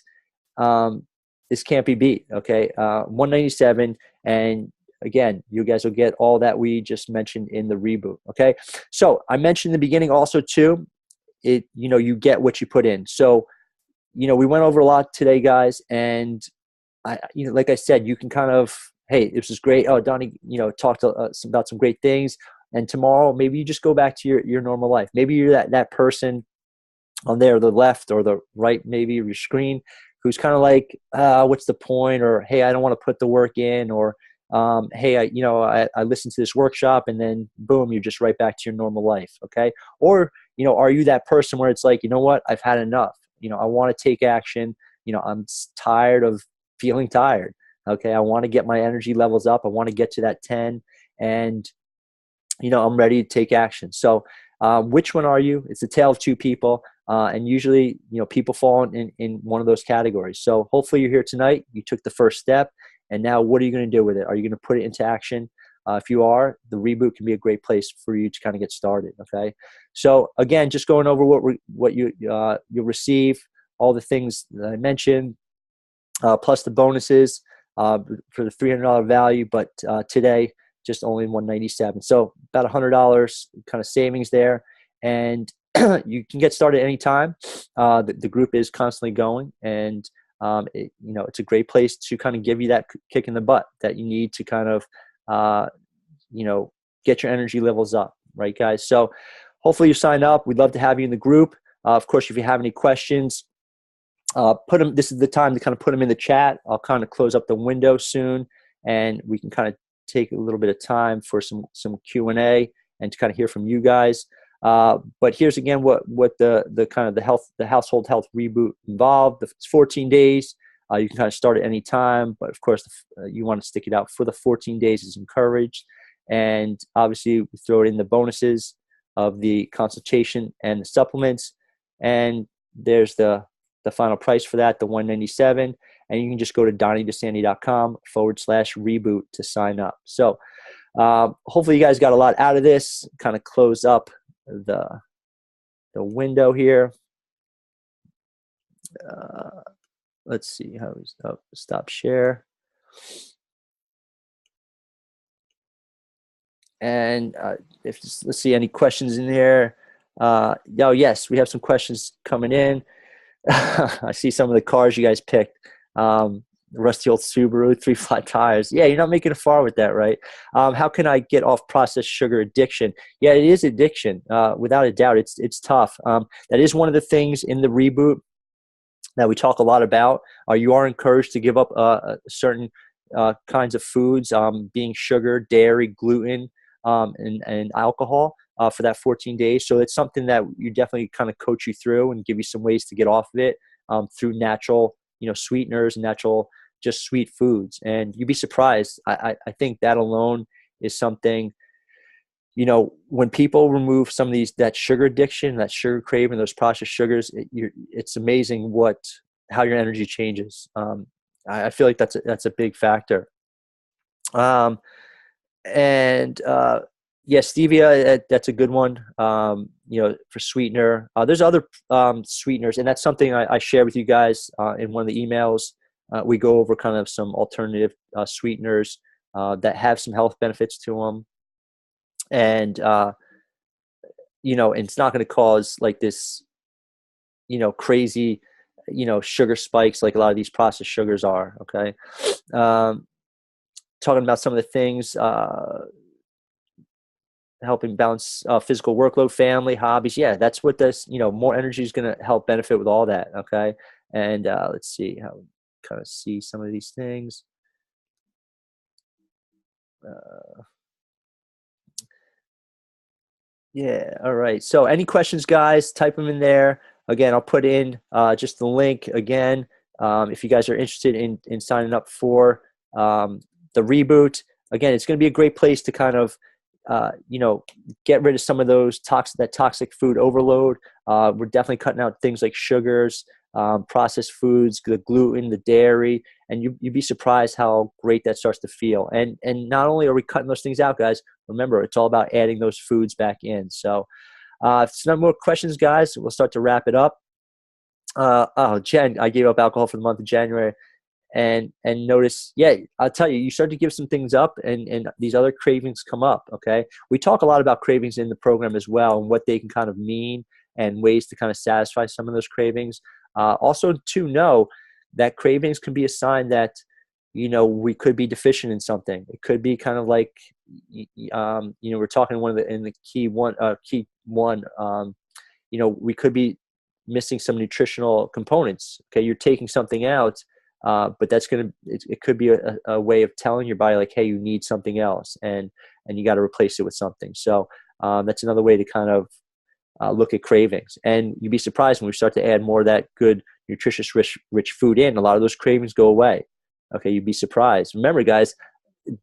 this can't be beat, okay? $197, and again, you guys will get all that we just mentioned in the reboot, okay? So I mentioned in the beginning also too, you get what you put in. So we went over a lot today, guys, and like I said, you can kind of, hey, this is great. Oh, Donnie, talked about some great things. And tomorrow, maybe you just go back to your normal life. Maybe you're that person on there, the left or the right, maybe of your screen, who's kind of like, what's the point? Or, hey, I don't want to put the work in. Or, hey, I listened to this workshop, and then boom, you're just right back to your normal life. Okay. Or, are you that person where it's like, you know what? I've had enough. I want to take action. I'm tired of feeling tired. Okay, I want to get my energy levels up. I want to get to that 10, and I'm ready to take action. So, which one are you? It's a tale of two people, and usually, people fall in one of those categories. So, hopefully, you're here tonight. You took the first step, and now, what are you going to do with it? Are you going to put it into action? If you are, the reboot can be a great place for you to kind of get started. Okay, so again, just going over what you'll receive, all the things that I mentioned, plus the bonuses. For the $300 value, but today just only $197. So about $100 kind of savings there, and you can get started anytime. The group is constantly going, and it's a great place to kind of give you that kick in the butt that you need to kind of get your energy levels up, right, guys? So hopefully you sign up. We'd love to have you in the group. Of course, if you have any questions, this is the time to kind of put them in the chat. I'll kind of close up the window soon, and we can kind of take a little bit of time for some Q&A and to kind of hear from you guys. But here's again what the kind of the household health reboot involved. It's 14 days. You can kind of start at any time, but of course you want to stick it out for the 14 days is encouraged. And obviously we throw it in the bonuses of the consultation and the supplements, and there's the final price for that, the $197, and you can just go to DonnieDeSanti.com/reboot to sign up. So hopefully you guys got a lot out of this. Kind of close up the window here. Let's see how we stop share. And let's see any questions in there. Yes, we have some questions coming in. I see some of the cars you guys picked. Rusty old Subaru, 3 flat tires. Yeah, you're not making it far with that, right? How can I get off processed sugar addiction? Yeah, it is addiction. Without a doubt, it's tough. That is one of the things in the reboot that we talk a lot about. You are encouraged to give up certain kinds of foods, being sugar, dairy, gluten, and alcohol. For that 14 days. So it's something that you definitely kind of coach you through and give you some ways to get off of it through natural, sweeteners, natural, just sweet foods. And you'd be surprised. I think that alone is something, when people remove some of that sugar addiction, that sugar craving, those processed sugars, it's amazing how your energy changes. I feel like that's a big factor. Yeah, stevia, that's a good one. For sweetener. There's other sweeteners, and that's something I share with you guys in one of the emails. We go over kind of some alternative sweeteners that have some health benefits to them, and and it's not going to cause like this, crazy, sugar spikes like a lot of these processed sugars are. Okay, um, talking about some of the things. Helping balance physical workload, family, hobbies. Yeah, that's what this, more energy is going to help benefit with all that. Okay. And let's see how we kind of see some of these things. Uh, yeah. All right. So any questions, guys, type them in there. Again, I'll put in just the link again. If you guys are interested in signing up for the reboot, again, it's going to be a great place to kind of get rid of some of those toxic food overload. We're definitely cutting out things like sugars, processed foods, the gluten, the dairy, and you'd be surprised how great that starts to feel. And not only are we cutting those things out, guys, remember, it's all about adding those foods back in. So if there's no more questions, guys, we'll start to wrap it up. Jen, I gave up alcohol for the month of January. And notice, yeah, I'll tell you, you start to give some things up, and these other cravings come up. Okay, we talk a lot about cravings in the program as well, and what they can kind of mean, and ways to kind of satisfy some of those cravings. Also, to know that cravings can be a sign that we could be deficient in something. It could be kind of like we're talking in the key one. We could be missing some nutritional components. Okay, you're taking something out, but it could be a way of telling your body like, hey, you need something else, and you got to replace it with something. So that's another way to kind of look at cravings. And you'd be surprised when we start to add more of that good, nutritious, rich food in, a lot of those cravings go away. Okay, you'd be surprised. Remember, guys,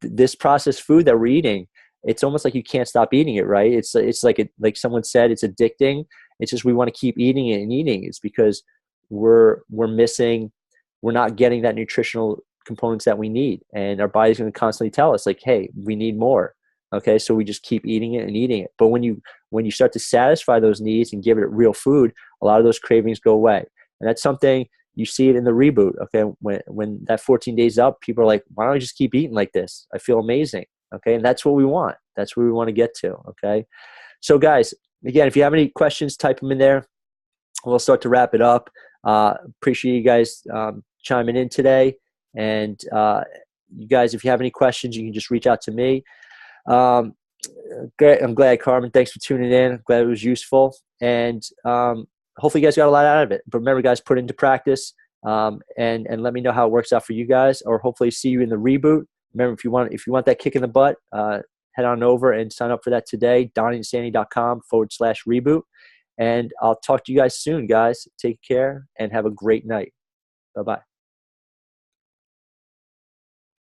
this processed food that we're eating, it's almost like you can't stop eating it, right? It's like someone said, it's addicting. It's just we want to keep eating it and eating. It's because we're not getting that nutritional components that we need, and our body's going to constantly tell us like, hey, we need more. Okay, so we just keep eating it and eating it. But when you start to satisfy those needs and give it real food, a lot of those cravings go away. And that's something you see it in the reboot. Okay, when that 14 days up, people are like, why don't I just keep eating like this? I feel amazing. Okay, and that's what we want. That's where we want to get to. Okay, so guys, again, if you have any questions, type them in there. We'll start to wrap it up. Appreciate you guys chiming in today. And you guys, if you have any questions, you can just reach out to me. Great. I'm glad, Carmen. Thanks for tuning in. I'm glad it was useful. And hopefully you guys got a lot out of it. But remember, guys, put it into practice and let me know how it works out for you guys, or hopefully see you in the reboot. Remember, if you want that kick in the butt, head on over and sign up for that today, DonnieandSandy.com/reboot. And I'll talk to you guys soon, guys. Take care and have a great night. Bye-bye.